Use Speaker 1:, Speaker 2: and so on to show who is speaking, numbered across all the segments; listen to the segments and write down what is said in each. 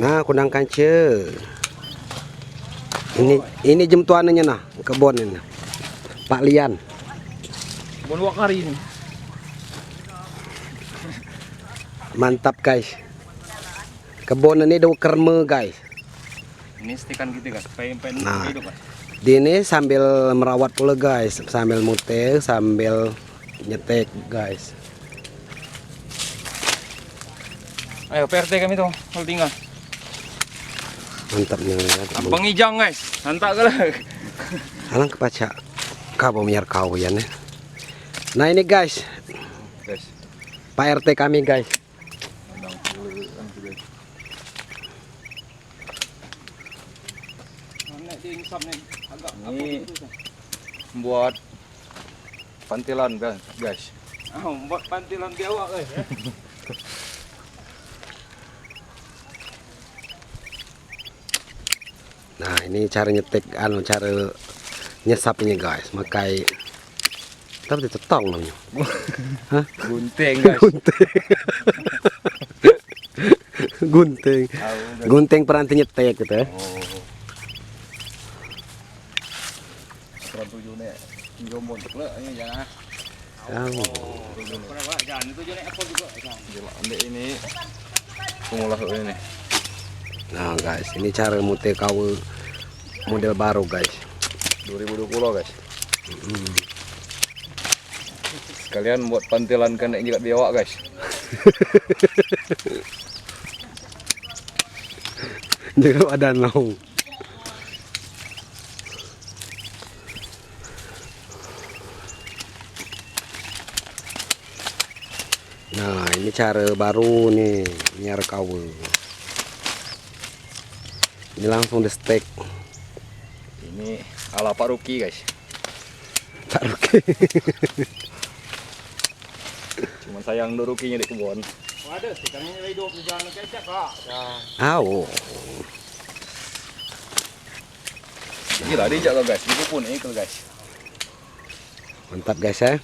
Speaker 1: Nah, kundang kanca. Ini jam tuannya nah, kebon ini. Pak Lian.
Speaker 2: Kebun wakari ini.
Speaker 1: Mantap guys. Kebun ini do kerme guys.
Speaker 2: Ini stikan gitu guys, pengen
Speaker 1: Nah,
Speaker 2: hidup guys.
Speaker 1: di ini sambil merawat pula guys, sambil mute, sambil nyetek guys.
Speaker 2: Ayo PRT kami tuh, kalau tinggal.
Speaker 1: Mantap nih.
Speaker 2: Abang Ijang guys, hantak ke lah.
Speaker 1: Alang kepaca kau biar kau ya nih. Nah ini guys, Pak RT kami guys.
Speaker 2: Ini buat pantilan guys. Buat pantilan biawak guys.
Speaker 1: Nah ini cara nyetek, cara nyesapnya guys, makai tapi tetong namanya. Hah?
Speaker 2: Gunting guys.
Speaker 1: Gunting. Gunting peranti nyetek gitu ya.
Speaker 2: Ini pengolah ini.
Speaker 1: Nah guys, ini cara mute kau model baru guys.
Speaker 2: 2020 guys. Sekalian buat pantilan kena jilat biawak guys.
Speaker 1: Jangan ada nong. Nah ini cara baru nih nyar kau. Ini langsung di steak.
Speaker 2: Ini ala Pak Ruki guys.
Speaker 1: Pak Ruki.
Speaker 2: Cuman sayang do Rukinya di kebun.
Speaker 3: Waduh, ikannya hidup di jalan kecap kak.
Speaker 1: Aw.
Speaker 2: Gila dijak lo guys, itu pun ikut guys.
Speaker 1: Mantap guys ya.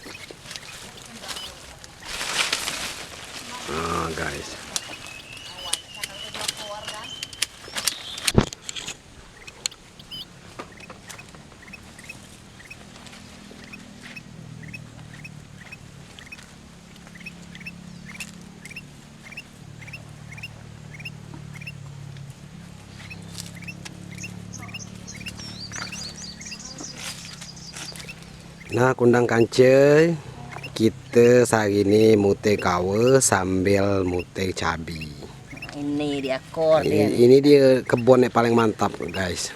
Speaker 1: Nah guys. Nah kundang kanca kita sehari ini mute kawe sambil mute cabi.
Speaker 4: Ini dia kor
Speaker 1: Ini dia kebun yang paling mantap guys.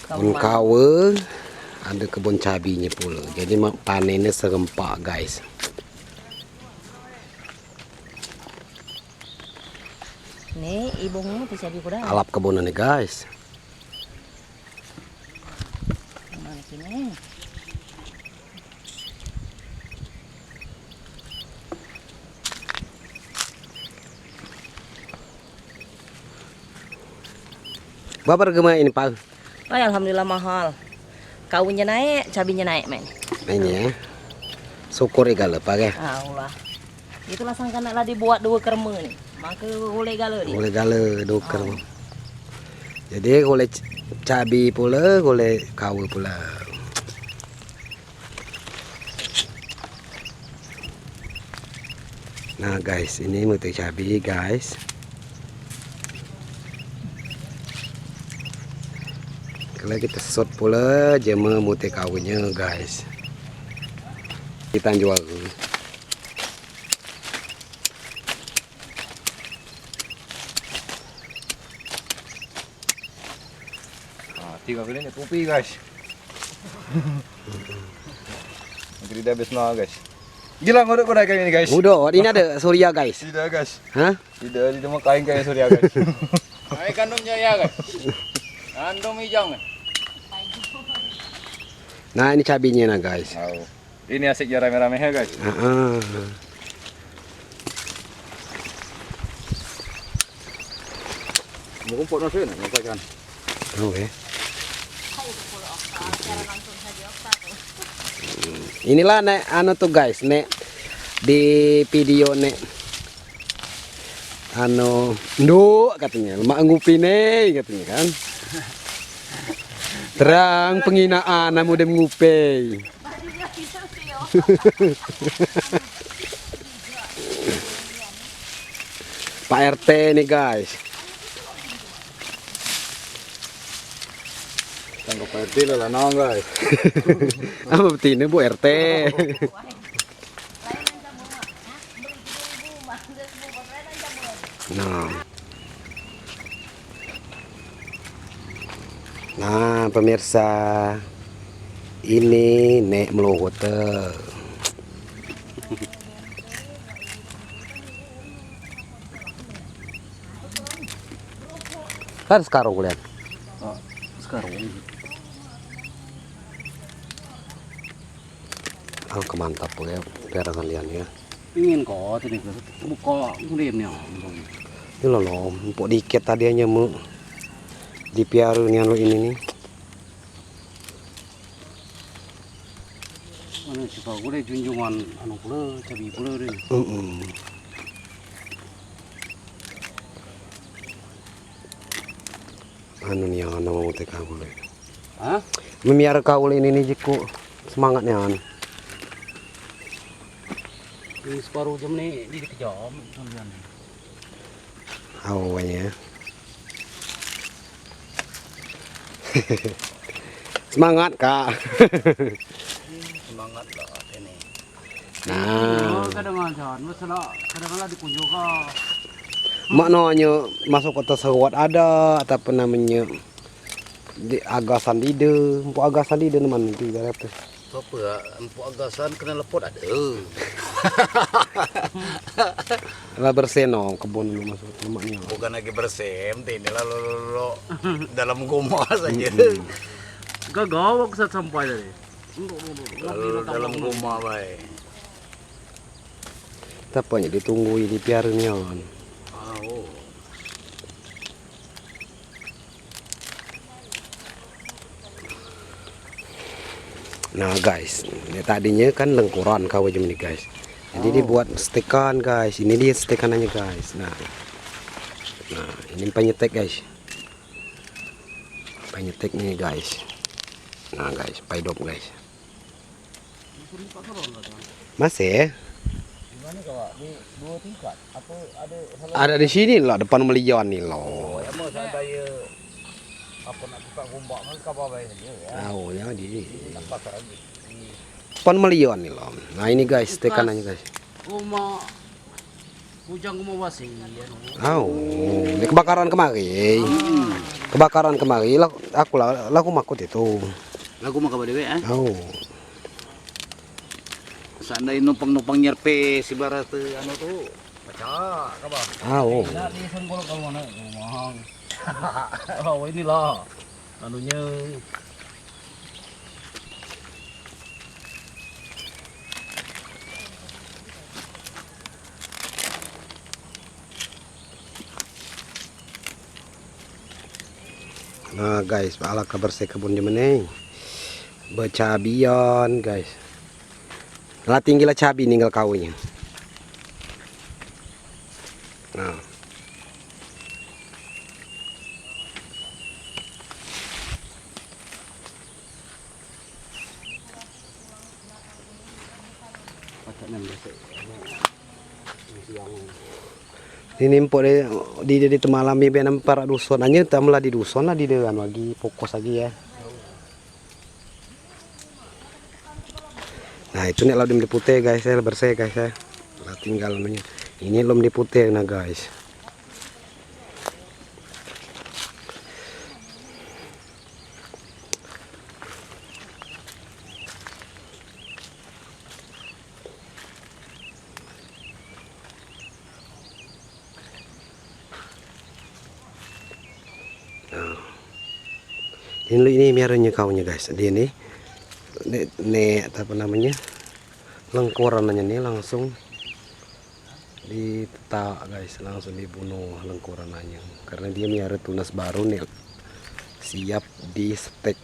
Speaker 1: Kebun kawe ada kebun cabinya pula. Jadi panennya serempak guys.
Speaker 4: Nih ibungnya bisa dikurang.
Speaker 1: Alap kebunan nih guys.
Speaker 4: Mana sini?
Speaker 1: Berapa harga ini Pak?
Speaker 4: Alhamdulillah mahal. Kawinnya naik, cabinya naik men.
Speaker 1: Nah, ini ya. Syukur ya kalau Pak ya.
Speaker 4: Allah. Itulah sangka nak lah dibuat dua kerma nih. Maka boleh gala dia.
Speaker 1: Boleh gala doker. Jadi boleh cabi pula, boleh kawe pula. Nah guys, ini mute cabi guys. Kalau kita shot pula jema mute kawenya guys. Kita jual.
Speaker 2: Nah, 3 kali ini tupi guys. Nanti dia habis guys. Gila ngodok kau kayak ini guys.
Speaker 1: Udah, ini ada Surya guys.
Speaker 2: Tidak guys.
Speaker 1: Hah?
Speaker 2: Tidak mau kain kayak Surya guys.
Speaker 3: Ayo kandungnya ya guys. Kandung hijau kan.
Speaker 1: Nah ini cabinya nah guys.
Speaker 2: Oh. Ini asik ya rame-rame ya guys. Mau kumpul nasi nih, kan?
Speaker 1: Oke. Inilah nek anu tuh guys, nek di video nek anu nduk katanya lemak ngupine katanya kan. Terang penghinaan namu dem ngupe. Pak RT nih guys.
Speaker 2: Tangkap RT lah nang guys.
Speaker 1: Apa betina Bu RT? Nah, pemirsa, ini nek meluhut. Kan sekarang kuliah.
Speaker 3: Sekarang.
Speaker 1: Oh, kemantap ya, biar kalian ya.
Speaker 3: Ingin kok tadi buka mulimnya.
Speaker 1: Ini loh, empuk dikit tadi aja mu. Dipiaru nih anu ini nih.
Speaker 3: Mana coba gue junjungan anu pula, cabi pula deh.
Speaker 1: Anu nih yang anu mau teka boleh.
Speaker 3: Hah?
Speaker 1: Memiara kaul ini nih jiku semangatnya kan.
Speaker 3: Ini separuh jam nih di kejam kalian.
Speaker 1: Awalnya. Semangat kak.
Speaker 3: Semangat lah ini.
Speaker 1: Nah,
Speaker 3: Kadang-kadang masalah kadang-kadang dikunjung ke
Speaker 1: maknanya masuk kota Sewat ada apa namanya di agasan ide, empuk agasan ide teman itu berapa?
Speaker 3: apa ya? Empuk agasan kena lepot ada.
Speaker 1: Lah berseno kebun lu masuk lemaknya.
Speaker 3: Bukan lagi bersih, ini lalu dalam gumah saja. Gagawak saat sampai tadi. Lalu dalam gumah baik.
Speaker 1: Tapanya ditunggu di piarnya.
Speaker 3: Oh.
Speaker 1: Nah guys, ini tadinya kan lengkuran kau aja nih guys. Jadi dibuat stekan guys. Ini dia stekanannya guys. Nah ini penyetek guys. Penyetek nih guys. Nah guys, paidop guys. Masih?
Speaker 3: Gimana kak? Di 2 tingkat? Apa ada
Speaker 1: Ada di sini loh, depan Melion nih loh.
Speaker 3: ya mau saya bayar apa nak buka gombak kan kabar bayar saja ya.
Speaker 1: Tahu ya di
Speaker 3: Tempat lagi.
Speaker 1: depan Melion nih loh. Nah ini guys, tekanannya guys.
Speaker 3: Rumah Ujang rumah wasi ya.
Speaker 1: Ini kebakaran kemari. Kebakaran kemari, aku makut itu.
Speaker 3: Lagu mah kabar dewe
Speaker 1: Oh.
Speaker 3: Seandainya numpang nyerpe si barat anu tuh baca kabar.
Speaker 1: Oh.
Speaker 3: Nah, di senggol kalau mana ngomong. Oh, inilah anunya.
Speaker 1: Nah guys, ala kabar saya kebun di mana? Becabian guys. Lah tinggilah cabi ninggal kaunya. Nah. Ini impor di temalami benam para dusun aja tamlah di dusun lah di dewan lagi fokus lagi ya. Nah itu nih belum diputih guys ya, bersih guys ya. Lah tinggal anunya. Ini belum diputih nah guys. Ini miaranya kaunya guys. Dia nih apa namanya? Lengkurannya nih langsung ditetak guys, langsung dibunuh lengkurannya. Karena dia miara tunas baru nih. Siap di stek.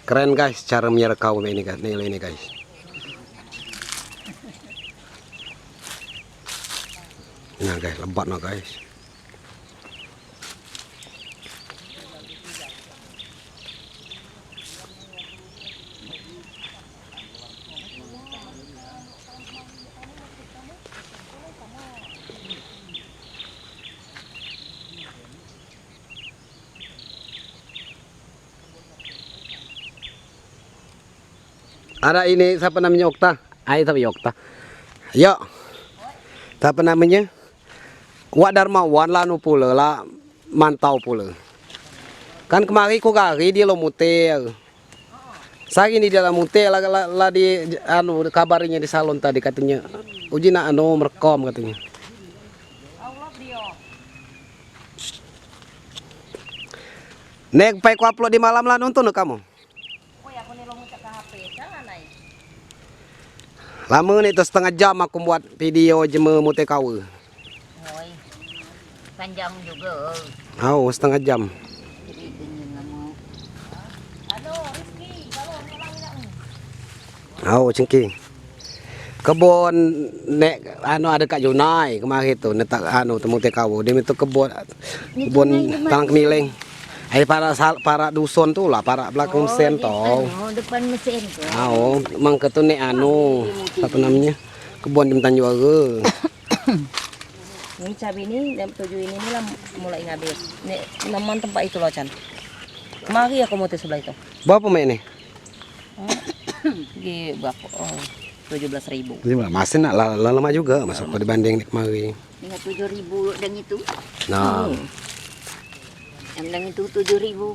Speaker 1: Keren guys cara miara kau ini guys. Nilai ini guys. Nah guys, lebat nah guys. Ada ini siapa namanya Okta? Ayo tapi Okta. Yo. Siapa namanya? Wak Darmawan lah nu pula lah mantau pula. Kan kemari ku kari dia lo muter. Sari ini dia lah muter lah di anu kabarnya di salon tadi katanya. Uji nak anu merekam katanya. Nek pai ku upload di malam lah nonton kamu. Lama nih tuh setengah jam aku buat video jema mute kau.
Speaker 4: Oi. Panjang juga.
Speaker 1: Oh, setengah jam.
Speaker 4: Aduh, Rizky, kalau
Speaker 1: Oh, cengking. Kebun nek anu ada Kak Junai kemarin tuh netak anu temu teh kau. Dia itu kebun tanang kemiling. Para dusun tuh lah, para belakang sen toh.
Speaker 4: Oh, depan mesin tuh.
Speaker 1: Oh, mang ketu nek anu apa namanya? Kebun di Tanjuara.
Speaker 4: Ini cabai ini jam 7 ini lah mulai ngabis. Nek naman tempat itu loh Chan. Kemari aku mau sebelah itu.
Speaker 1: Berapa mek nih?
Speaker 4: Di berapa? Oh, 17.000.
Speaker 1: Masih nak lama juga masuk dibanding nek kemari.
Speaker 4: Ingat 7.000 dan itu.
Speaker 1: Nah,
Speaker 4: Yang itu 7.000.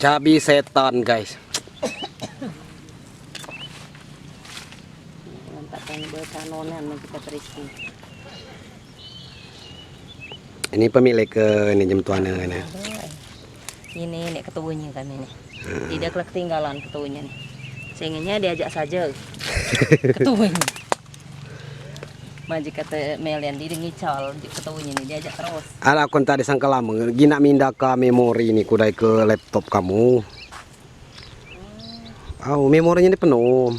Speaker 1: cabai setan guys.
Speaker 4: Nampak tanya berkanonan kita Rizky.
Speaker 1: Ini pemilik ke ini jam tuana ini.
Speaker 4: Ini nek ketuanya kan ini. Tidak ketinggalan ketuanya nih. Sehingga diajak saja ketuanya. Maju kata Melian di ngicol ketuanya nih diajak terus.
Speaker 1: Ada akun tadi sangka lama, gina minda ke memori ini kudai ke laptop kamu. Oh, memorinya ini penuh.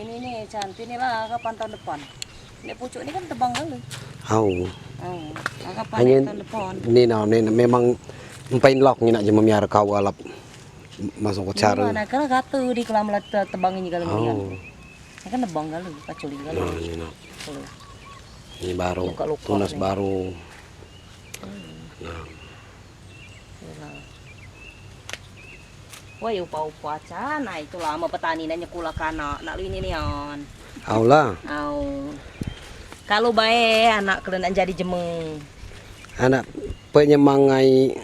Speaker 4: Ini nih cantik nih lah kapan tahun depan. Nek pucuk ini kan tebang kali.
Speaker 1: Oh,
Speaker 4: Oh, kapan
Speaker 1: hanya
Speaker 4: tahun depan.
Speaker 1: ini nah, ini memang empain lock ni nak je memiara kau alap masuk ke cara.
Speaker 4: Mana kan kata di kelam tebang ini kalau ngeliat.
Speaker 1: Oh,
Speaker 4: Kan tebang kali, paculi kali.
Speaker 1: nah ini nah.
Speaker 4: Kalau
Speaker 1: Ini baru,
Speaker 4: Luka-luka
Speaker 1: tunas
Speaker 4: nih.
Speaker 1: baru. Nah,
Speaker 4: wah, upa-upa can, nah itu lama petani nanya kula kana, nak lu ini nih on.
Speaker 1: aulah
Speaker 4: Au. Kalau baik anak kalian jadi jemeng.
Speaker 1: anak penyemangai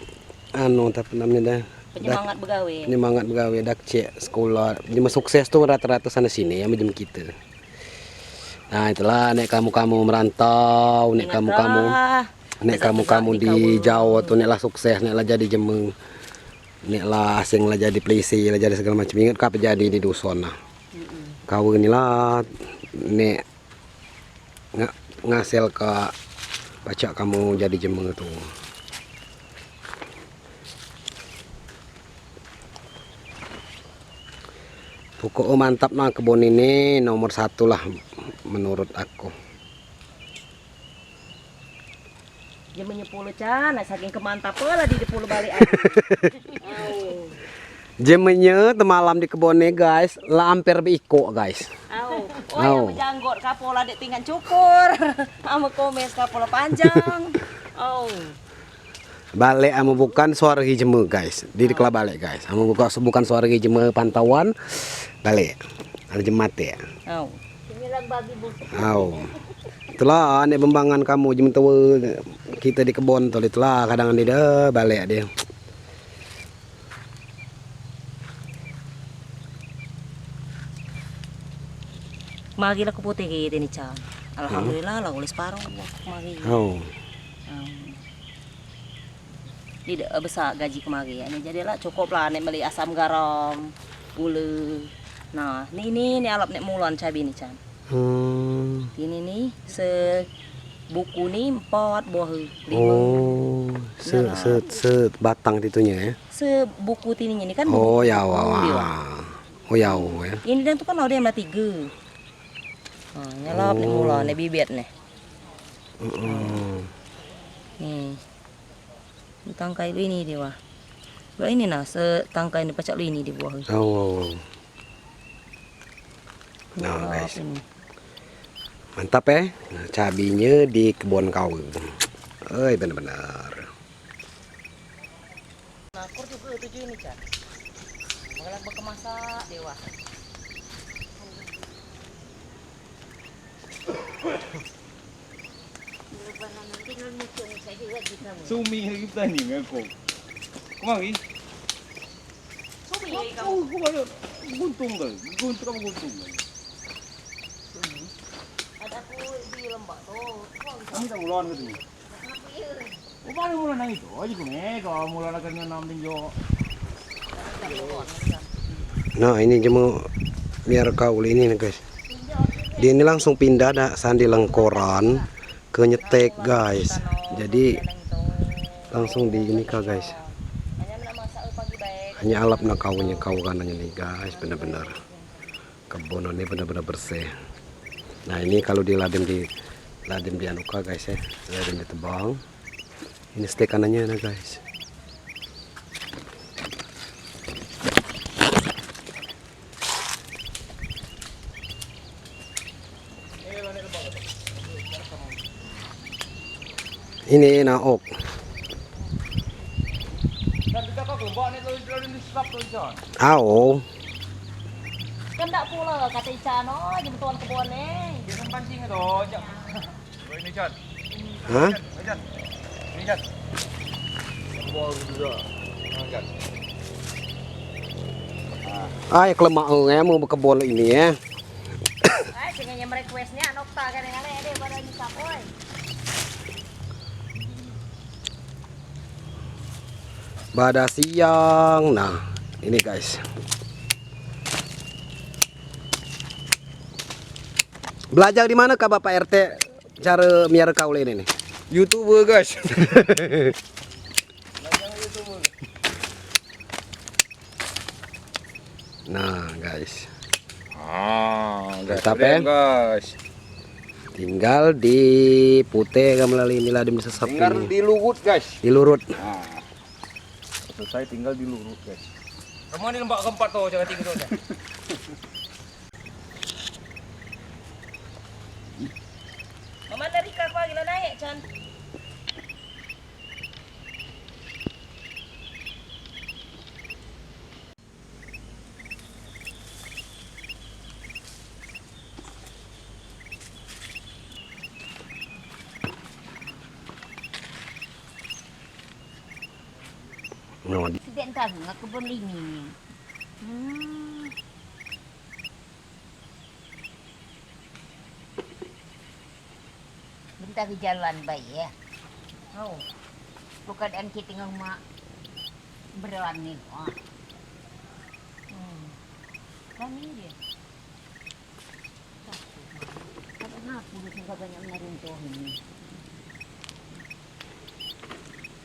Speaker 1: anu apa namanya dah.
Speaker 4: Penyemangat begawe.
Speaker 1: Penyemangat begawe dak cek sekolah. Cuma sukses tuh rata-rata sana sini ya macam kita. Nah itulah nek kamu merantau, nek kamu di Jawa tuh nek lah sukses, nek lah jadi jemeng, nek lah asing lah jadi polisi, lah jadi segala macam. Ingat apa jadi di dusun nah. Kau inilah nek ngasil ke baca kamu jadi jemeng itu. Pokok mantap nah kebun ini nomor 1 lah menurut aku.
Speaker 4: Jemengnya 10 can, nah saking kemantap lah di 10 balik aja. Au.
Speaker 1: Jemennya temalam di kebunnya guys, lah hampir beiko guys.
Speaker 4: Au. Oh, yang menjanggot kapola dek tinggal cukur. Sama komes kapola panjang. Oh.
Speaker 1: Balik amu bukan suara jeme guys. Di kela balik guys. Amu bukan suara jeme pantauan. Balik. Ada jemat ya.
Speaker 4: Oh. Inilah bagi busuk.
Speaker 1: Oh. Itulah nek bembangan kamu jem tahu kita di kebun tuh itulah kadang dia balik dia.
Speaker 4: Magi lah putih gitu nih can. Alhamdulillah lah ulis paruh magi.
Speaker 1: Oh.
Speaker 4: Tidak besar gaji kemari ya. Jadilah cukup lah nek beli asam garam, gula. Nah, ini alap nek mulan cabai nih can. Ini nih buku nih 4 buah 5.
Speaker 1: Oh, batang titunya ya.
Speaker 4: Sebuku tininya ini kan.
Speaker 1: Oh ya
Speaker 4: buku.
Speaker 1: Oh ya ya.
Speaker 4: Ini dan tuh kan ada yang 3. Nah, nyalap nih mulan nih bibit nih. Nih. Ini tangkai lu ini dia wah. Lah ini nah setangkai ini pacak lu ini di bawah.
Speaker 1: Oh. Nah,
Speaker 4: Wah,
Speaker 1: guys.
Speaker 4: ini.
Speaker 1: Mantap ya. Nah, cabenya di kebun kau. Benar-benar.
Speaker 4: Nakur juga tujuh ini, Cak. Malah berkemasak dewa.
Speaker 2: Sumi lagi tani ngaku. Kemari.
Speaker 4: Subi
Speaker 2: Oh, kemana? Guntung ke? Guntung kamu guntung.
Speaker 4: ada aku di lembak tuh.
Speaker 2: Kamu tak mulan ke tu? Oh, mana mulan nang itu? Aja kau kalau mulan akan nam tinjo.
Speaker 1: Nah, ini cuma biar kau ini nih, guys. Dia ini langsung pindah dah sandi lengkoran ke nyetek, guys. Jadi langsung di ini kah, guys. Hanya alap nak kaunya kau kanannya nih, guys. Benar-benar kebun ini benar-benar bersih. Nah, ini kalau diladem di anuka, guys ya. Ladem ditebang. Ini stek kanannya nah, guys. Ini naok.
Speaker 2: Dan kita kau kelompok ni lalu disap tu John.
Speaker 1: Ao.
Speaker 4: Kan tak pula kata Ica no, jempuan kebun ni.
Speaker 2: Dia pancing tu, jap. Ini John.
Speaker 1: Hah?
Speaker 2: John. Ini John. Bawa juga. John.
Speaker 1: Ay, kelemak mau berkebun ini ya.
Speaker 4: Ay, tinggalnya merequestnya nokta kan yang ada dia pada nyisap oi.
Speaker 1: Pada siang. Nah, ini guys. Belajar di mana kah Bapak RT cara miara kaul ini nih?
Speaker 2: YouTuber guys.
Speaker 1: Nah, guys.
Speaker 2: Mantap
Speaker 1: ya?
Speaker 2: guys.
Speaker 1: Tinggal di putih melalui ini ladem disesap
Speaker 2: Tinggal
Speaker 1: ini.
Speaker 2: dilurut guys.
Speaker 1: Dilurut.
Speaker 2: Nah. Selesai tinggal dilurut guys. Kamu ni lembak keempat tu jangan tinggal tu.
Speaker 4: Mama dari kakak gila naik Chan.
Speaker 1: No,
Speaker 4: Tidak entah nggak kebun ini. Bentar ke jalan baik ya. Oh, bukan kita tinggal mak berani. Wah. Berani dia. Karena aku juga banyak meruntuh ini.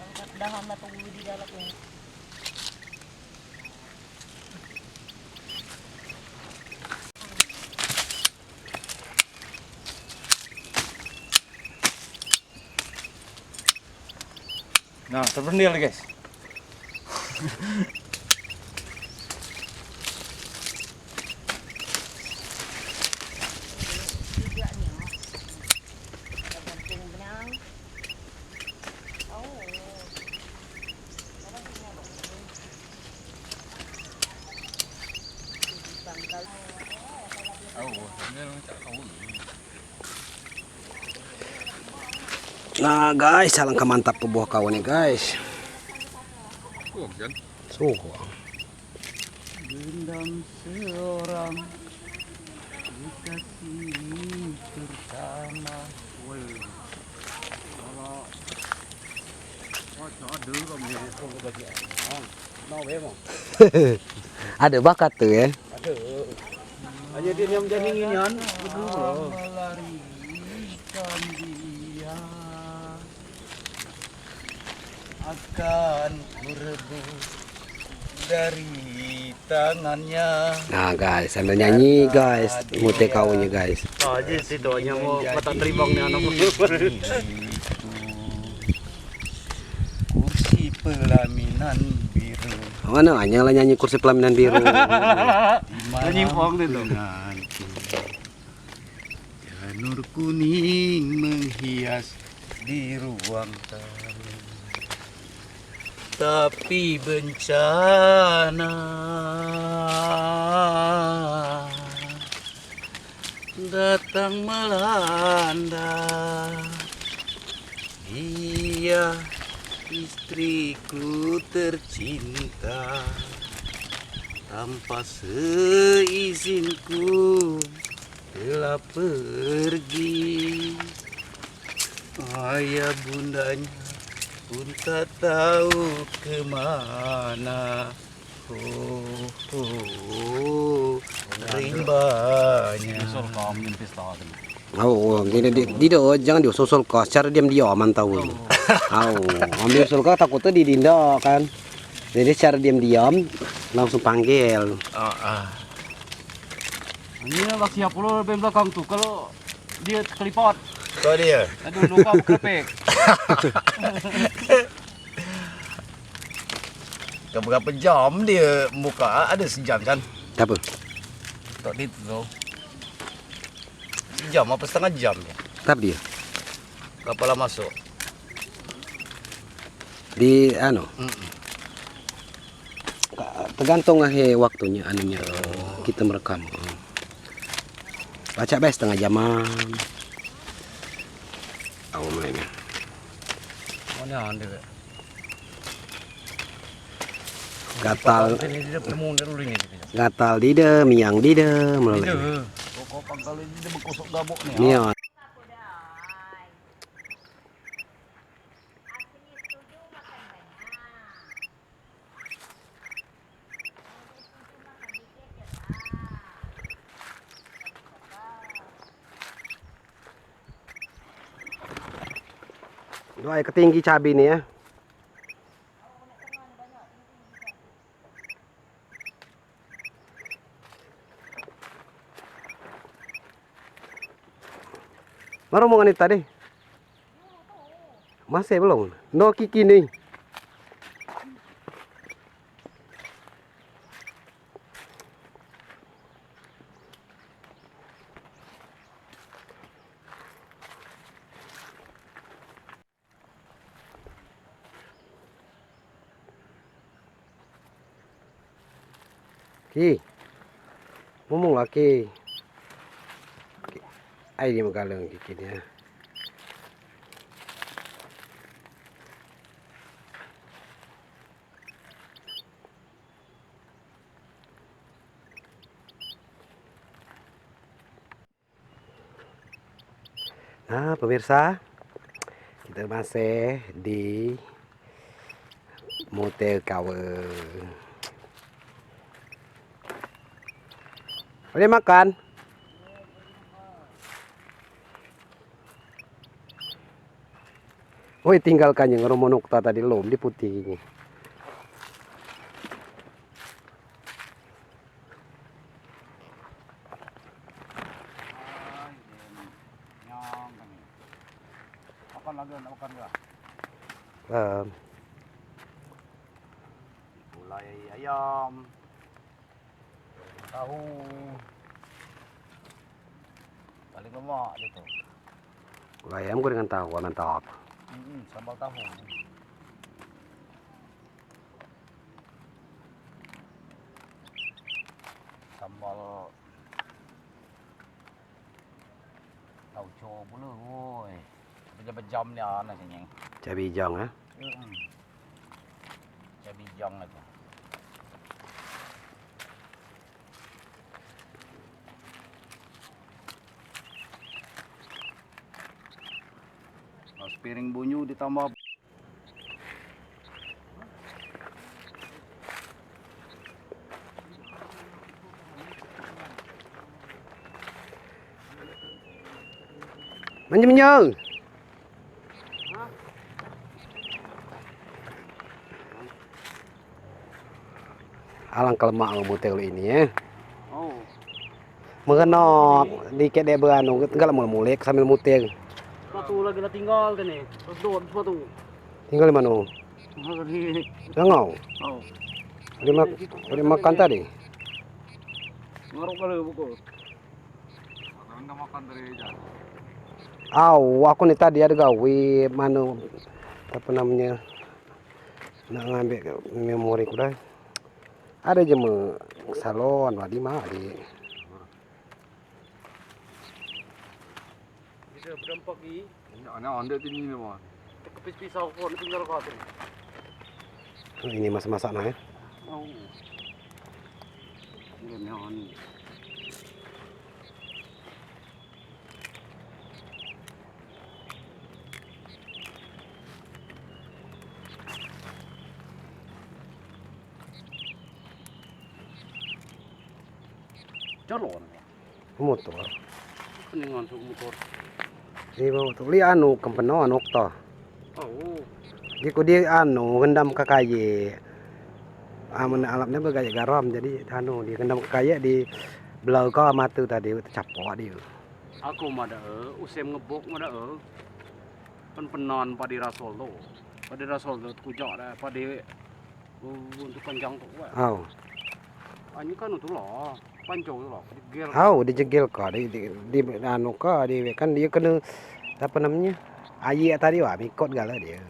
Speaker 4: Kalau dahan atau di dalam ini.
Speaker 2: Nah, terpendil guys.
Speaker 1: Nah guys, alangkah mantap ke buah kawan nih guys. Suhu.
Speaker 2: Dendam seorang dikasih bersama.
Speaker 1: Ada bakat tuh ya.
Speaker 2: Aja dia yang janing ini kan. Melarikan dia akan kurebut dari tangannya.
Speaker 1: Nah guys, sambil nyanyi guys, mute kaunya guys.
Speaker 3: aja sih doanya mau kata ribang nih anak kursi pelaminan biru.
Speaker 1: Mana hanya lah nyanyi kursi pelaminan biru.
Speaker 3: Nyimpong itu. Janur kuning menghias di ruang tamu. Tapi bencana datang melanda. Dia istriku tercinta, tanpa seizinku telah pergi. Ayah bundanya pun tak tahu kemana. Rimbanya.
Speaker 1: Oh, tidak jangan disusul kos, cara diam-diam mantau. Ambil usul kau takutnya didinda kan. Jadi secara diam-diam langsung panggil.
Speaker 2: Ini lah siap pula di belakang tuh kalau dia kelipat.
Speaker 3: Kau dia.
Speaker 2: Aduh luka kerepek.
Speaker 3: Berapa jam dia buka? Ada sejam kan?
Speaker 1: Apa?
Speaker 3: Tak itu tu. Sejam apa setengah jam ya?
Speaker 1: Tapi dia
Speaker 3: Kapal masuk.
Speaker 1: di tergantung waktunya anunya kita merekam. Baca bes setengah jaman. Tahu mainnya.
Speaker 3: Mana anda?
Speaker 1: Gatal,
Speaker 3: Ini dia pertemuan dulu ini.
Speaker 1: gatal dide, miang dide, melalui.
Speaker 3: Kau pangkal ini dia berkosok gabuk ni.
Speaker 1: Ini doa ketinggi cabai nih ya. Baru mau nganit tadi? Masih belum? No kiki nih. Ki, ngomong lagi. Ay, di magalang kiki niya. Nah, pemirsa, kita masih di Motel Kawe. Boleh makan? Woi, tinggalkan yang romonokta tadi lom di putih ini.
Speaker 3: Makan lagi, nak makan enggak? Gulai ayam, tahu, paling lemak dia tu.
Speaker 1: Ayam gue dengan tahu, mantap.
Speaker 3: Sambal tahu. Sambal tauco pula, woi. Bejam-bejam ni anak ni.
Speaker 1: Cabai hijau ya.
Speaker 3: Cabai hijau aja. Piring bunyu ditambah
Speaker 1: Menye-menye. Alangkah lemak motel ini ya.
Speaker 3: oh.
Speaker 1: Mengenok di kedai beranu tinggal mulek sambil muter.
Speaker 2: Sepatu lagi lah tinggal kan nih. Sedot sepatu.
Speaker 1: Tinggal di mana?
Speaker 2: Di
Speaker 1: Jangan.
Speaker 2: oh.
Speaker 1: Di makan tadi.
Speaker 2: Ngarok kali buku.
Speaker 1: Aku nih tadi ada gawe mana apa namanya nak ngambil memori ku dah. Ada je salon di mana di.
Speaker 2: Bisa berdampak lagi.
Speaker 3: Ini anda ini mah.
Speaker 2: Kepis pisau pun tinggal kau tu.
Speaker 1: Ini masak-masak nah ya.
Speaker 2: Oh. Ini. Calon.
Speaker 1: Motor.
Speaker 2: Keningan tu motor.
Speaker 1: Di bawah tu li anu kempeno anu to.
Speaker 2: Oh.
Speaker 1: Dia anu gendam ke kaye. Amun alamnya bergaya garam jadi anu dia gendam ke kaye di belau kau matu tadi capok dia.
Speaker 2: Aku mada usem ngebok mada kan penon padi rasol tu. Padi rasol tu kujak dah padi untuk panjang tu.
Speaker 1: Au.
Speaker 2: Ani kan tu lah. Panjang tu lah. Gel.
Speaker 1: Au dijegel kau di anu kau di kan dia kena apa namanya? Ayi tadi wah mikot gala dia.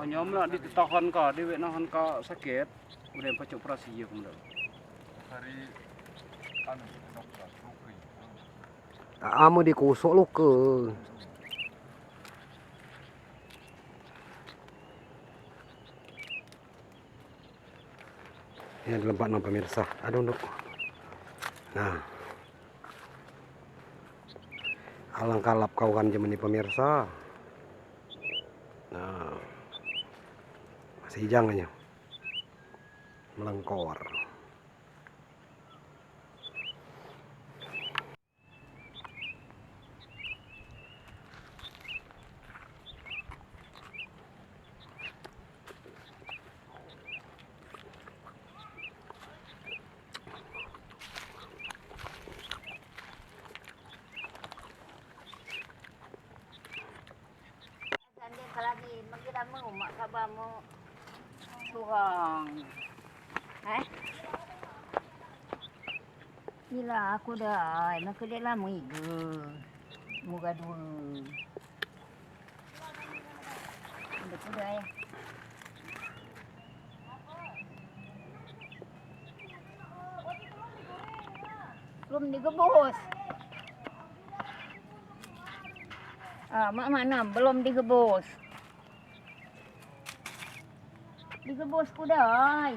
Speaker 2: Nyom lah ditahan ka, dewe nahan ka sakit. Udah pacok operasi ya kemudian.
Speaker 3: Hari anu dokter Rukri.
Speaker 1: Amu dikusuk luka. Ini adalah tempat non pemirsa. Aduh, untuk. Nah. Alangkah lap kau kan jemeni pemirsa. Nah. Masih jangannya. Melengkor.
Speaker 5: Lagi magkita mo, makaba mo. Surang. Gila aku dah, makanya lama itu. Muka dulu. Betul dah ya. Belum digebus. Mak mana belum digebus. Digebus ku dah.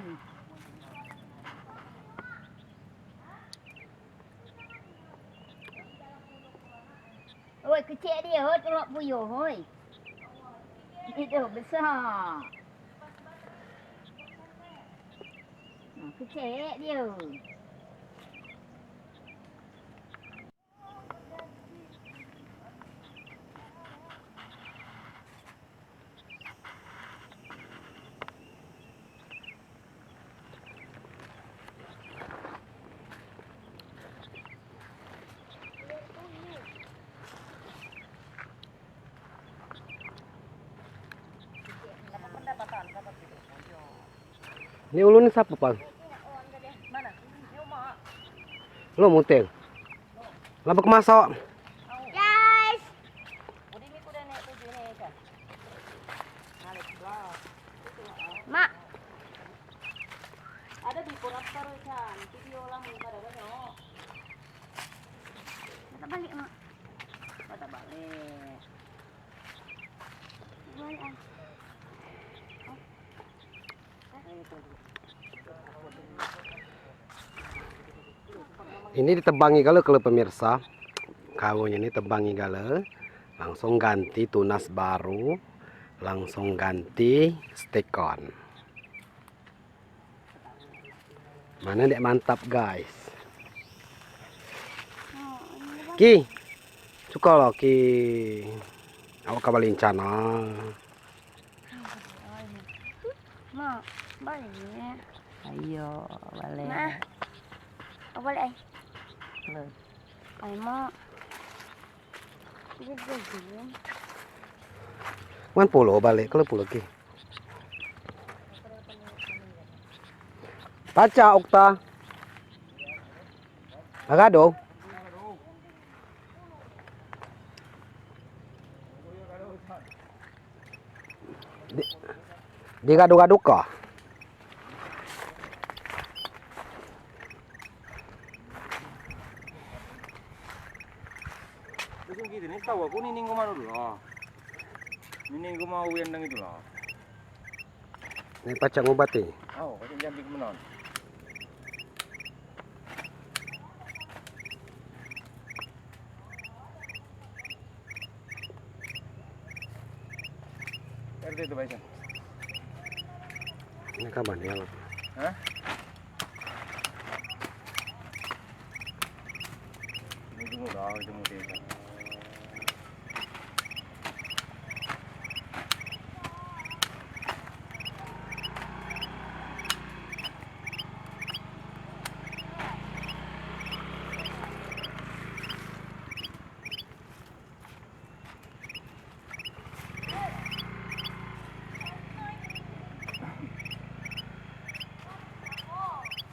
Speaker 5: Oi, kecil dia, hoi, tolak puyuh, hoi. Itu besar. Kecil dia.
Speaker 1: Ini ulun siapa, Bang?
Speaker 5: Mana? Ni rumah.
Speaker 1: Lo mutel. Laba kemasok.
Speaker 5: Guys. Mak.
Speaker 4: Ada di koraktor kan, video lah pada banyak.
Speaker 5: Kita balik, Mak.
Speaker 4: Pada balik.
Speaker 5: Balik ah.
Speaker 1: Ini ditebangi gala kalau pemirsa. Kawunya ini tebangi gala. Langsung ganti tunas baru. Langsung ganti stekon. Mana dek mantap guys. Ki. Suka lo ki. Awak kabalincana.
Speaker 5: Mak, balik.
Speaker 4: Ayo, balik.
Speaker 5: Mak. Apa lagi? Ay mak. Sige, sige.
Speaker 1: Man pulo balik kalau pulo ki. Paca okta. Agado. Di gado-gado ka.
Speaker 6: Besok gitu nih tahu aku nining kemana dulu lah. Nining ke mau yang itu lah.
Speaker 1: Ini paca ngobati.
Speaker 6: Oh, kacang jambi kemenon. RT itu baiknya.
Speaker 1: Ini kapan ya?
Speaker 6: Hah? Ini tunggu dah, tunggu desa.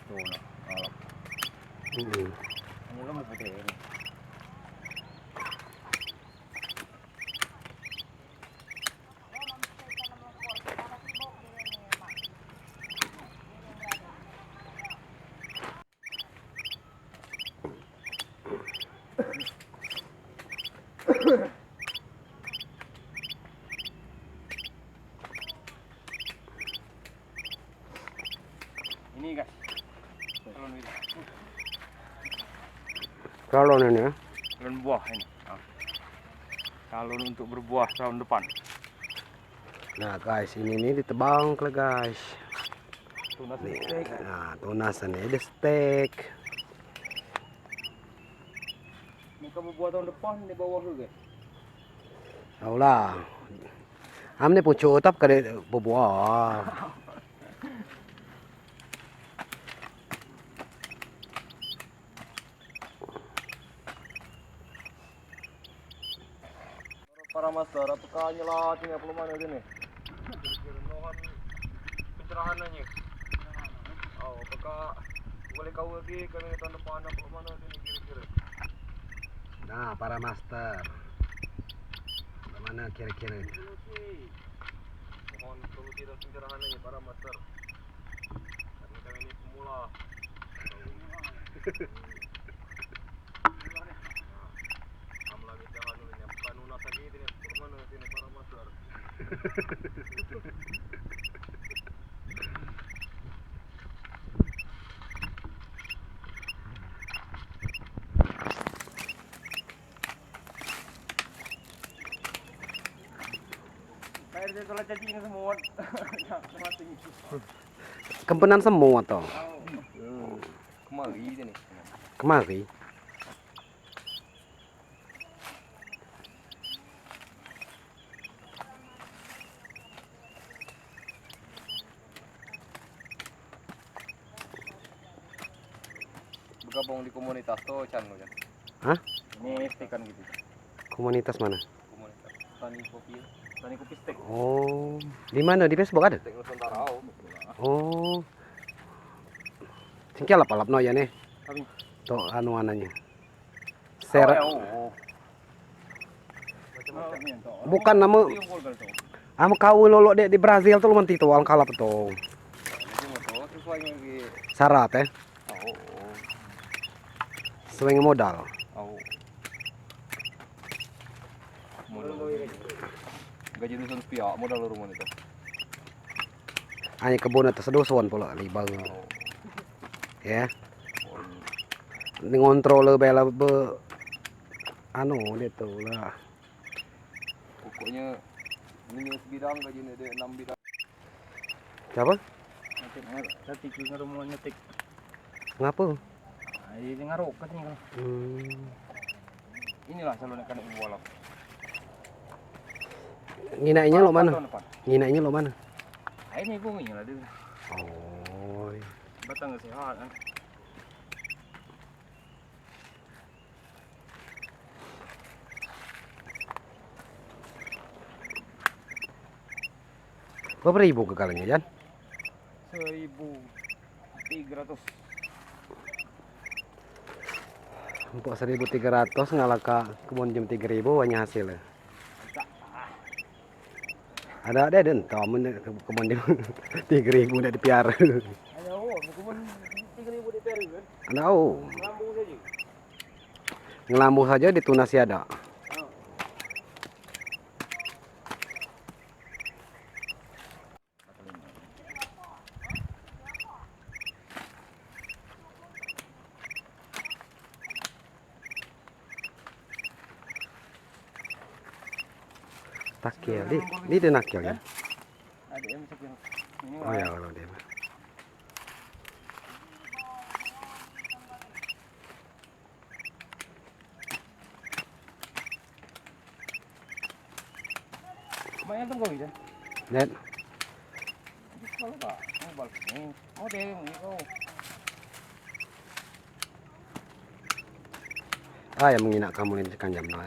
Speaker 6: Tuh, nah, alap. Ini lo mau putih ini. Ini guys. Telur ini.
Speaker 1: Kalau ini ya.
Speaker 6: Telur buah ini. Ah. Kalau untuk berbuah tahun depan.
Speaker 1: Nah guys, ini nih ditebang ke guys.
Speaker 6: Tunas
Speaker 1: Nih,
Speaker 6: steak.
Speaker 1: nah tunasan ini ada steak.
Speaker 6: Ini kamu buah tahun depan di bawah juga.
Speaker 1: Tahu lah. Amne pun cutap kada berbuah.
Speaker 6: Para master, apakah nyelatin apa mana ini? Kira-kira nohan pencerahan aja. Oh, apakah boleh kau lagi kami tahun depan apa mana ini kira-kira?
Speaker 1: Nah, para master. Bagaimana kira-kira?
Speaker 6: Mohon solusi dan pencerahan aja para master. Karena kami ini pemula. Lagi jangan dulu nih, bukan lunas lagi ini, mana sini para master. Air dia telah jadi ini semua. Mati.
Speaker 1: Kempenan semua toh.
Speaker 6: Kemari ini.
Speaker 1: Kemari.
Speaker 6: Bergabung di komunitas tuh Chan lo Chan.
Speaker 1: Hah?
Speaker 6: Ini steakan gitu.
Speaker 1: Komunitas mana?
Speaker 6: Komunitas tani kopi steak.
Speaker 1: Oh, di mana? Di Facebook ada?
Speaker 6: Steak Nusantara.
Speaker 1: Oh. Singkel apa no ya nih?
Speaker 6: Kami.
Speaker 1: Tuh anu ananya. Share.
Speaker 6: Macam-macam ya toh.
Speaker 1: Bukan nama amo kau lolo di Brazil tuh lumayan itu orang kalap tuh.
Speaker 6: Ini motor sesuai lagi.
Speaker 1: Syarat ya.
Speaker 6: Oh.
Speaker 1: Sesuai modal.
Speaker 6: Oh. Modal. Gaji dusun pihak modal rumah itu.
Speaker 1: Hanya kebun atas dusun pula libang. Ya. Ini ngontrol bela be anu dia tuh lah.
Speaker 6: Pokoknya ini sebidang gajinya dia 6 bidang.
Speaker 1: Siapa?
Speaker 6: Nanti kita rumah nyetik.
Speaker 1: Ngapa?
Speaker 6: Ini ngaruh katanya. Inilah calon ikan bola.
Speaker 1: Nginainnya lo mana? Nginainnya lo mana?
Speaker 6: Ini bumi lah dia.
Speaker 1: Oh.
Speaker 6: Batang sehat kan.
Speaker 1: Berapa ribu kekalanya, Jan?
Speaker 6: 1.300.
Speaker 1: Untuk 1.300 ngalah ke kebun jam 3.000 banyak hasilnya. Ada entah kebun jam 3.000 udah dipiara.
Speaker 6: Ayo, kebun 3.000 DPR kan?
Speaker 1: Ada oh.
Speaker 6: Lambu saja.
Speaker 1: Ngelambu saja ditunasi ada. Takil, di nakil ya?
Speaker 6: Ada yang sakit. Ini
Speaker 1: Oh ya kalau dia.
Speaker 6: banyak tuh kau
Speaker 1: Net,
Speaker 6: kalau pak, mau balik ini. Oh deh, ini kau.
Speaker 1: yang menginak kamu ini kan jam 9.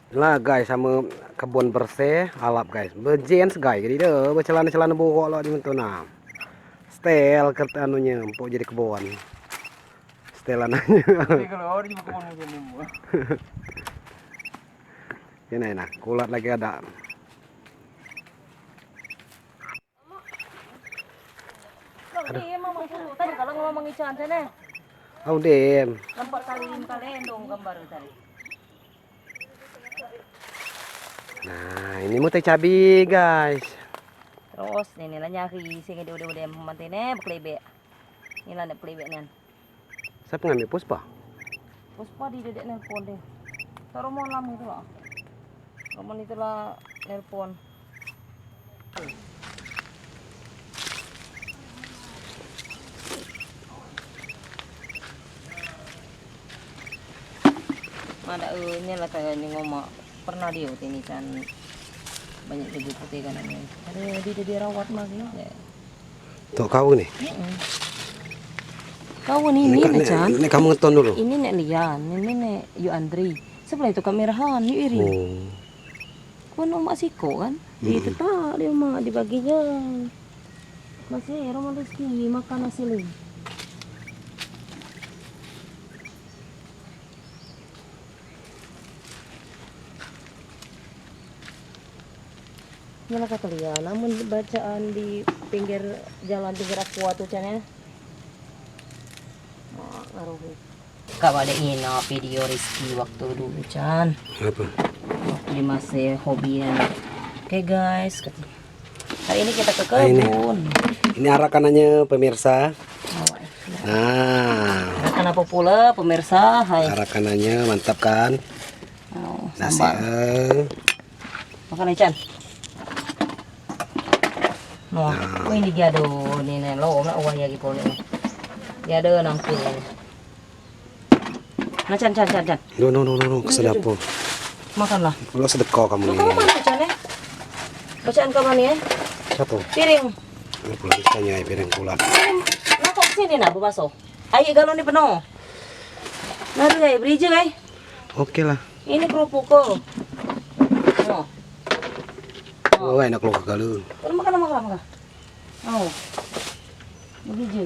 Speaker 1: Lah guys sama kebun bersih alap guys. Bejens guys jadi deh bercelana-celana buruk lah di mentuna. Stel kerta anunya empuk jadi kebun. Stelananya.
Speaker 6: Tapi kalau orang juga kebun musim ini.
Speaker 1: Ini enak, kulat lagi ada.
Speaker 4: Tadi kalau ngomong ikan sana,
Speaker 1: Oh dem.
Speaker 4: nampak kalian dong gambar tadi.
Speaker 1: Nah ini mutai cabai guys.
Speaker 4: Terus ini lah nyari sehingga dia udah mantine beklebek. Ini lah nek pelebek nian.
Speaker 1: Siapa ngambil puspa?
Speaker 4: Puspa di dedek nelpon deh. Taromon lama itu lah. Romon itu lah nelpon. Ada ini lah kayak ini ngomong pernah dia ini kan banyak baju putih kan ini. Ada dia rawat lagi ya.
Speaker 1: Tuh kau nih.
Speaker 4: Kau ini Chan.
Speaker 1: Ini kamu ngeton dulu.
Speaker 4: Ini nek Lian, ini nek Yu Andri. Sebelah itu kamerahan Yu Iri.
Speaker 1: Oh.
Speaker 4: Kan Mak Siko kan? Itu tak dia mak dibaginya. Masih Roman Rizky makan nasi lagi. Mana kata dia, namun bacaan di pinggir jalan pinggir aqua tuh Chan ya. Oh, ngaruh. Kak ada ina video Rizky waktu dulu Chan.
Speaker 1: Apa?
Speaker 4: Waktu dia masih hobian. Oke guys, hari ini kita ke kebun.
Speaker 1: Ini arakanannya pemirsa. Nah,
Speaker 4: Arakan apa pula pemirsa? Hai.
Speaker 1: arakanannya mantap kan?
Speaker 4: Oh,
Speaker 1: Nasi.
Speaker 4: sambal. Makan Chan. Noh, ini dia do ni lo nak awak lagi boleh. Dia ada nangkul. Nah Chan.
Speaker 1: No, kesedapo.
Speaker 4: Makanlah.
Speaker 1: Lo sedekah kamu
Speaker 4: Kamu
Speaker 1: nih.
Speaker 4: mana Chan bacaan kamu nih
Speaker 1: Satu.
Speaker 4: piring.
Speaker 1: Ini pulang bisanya piring kulat.
Speaker 4: Nah kok sini nak berbaso? Ayo galon ni penuh. Nah tu beri je guys.
Speaker 1: Oke lah.
Speaker 4: Ini kerupuk kau. Oh.
Speaker 1: Oh, enak lo kegalun.
Speaker 4: Makan. Oh. Beri je.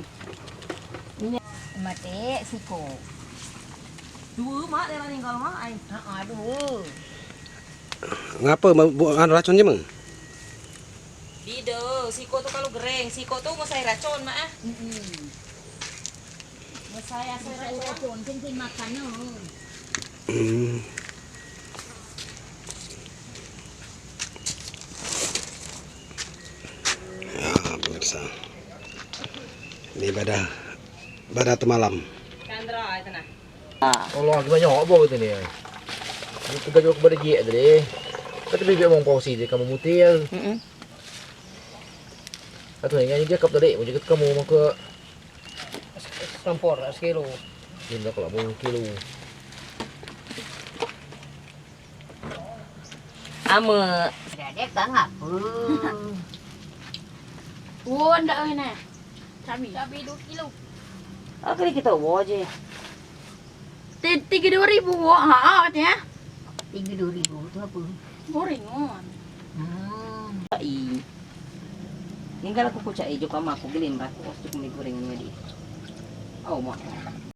Speaker 4: Ini
Speaker 5: Mati siko.
Speaker 4: dua mak dia lah tinggal mak ai.
Speaker 5: Aduh.
Speaker 1: Ngapa buat racun je mang?
Speaker 4: Bido, siko tu kalau gereng, siko tu mau saya racun mak ah. Mau saya racun.
Speaker 5: Pun makannya.
Speaker 1: Ya pemirsa. Ini badah malam.
Speaker 4: Chandra itu nah.
Speaker 3: Allah gimana apa gitu nih. Ini tiga juga kepada dia tadi. Tapi bibir mong pausi dia kamu mutil. Atau yang dia kap tadi, mau jaga kamu mau ke
Speaker 4: Campur sekilo.
Speaker 3: ini kalau mau kilo.
Speaker 4: Ama.
Speaker 5: Dedek tak ngapa. Oh, ndak enak. Cabai 2 kilo.
Speaker 4: Akhirnya kita bawa je.
Speaker 7: 32.000 kok. Katanya.
Speaker 5: 32.000 tu apa?
Speaker 7: Gorengan.
Speaker 4: Cai. Tinggal aku kucai juga mak aku gelim aku cukup gorengan dia. Oh mak.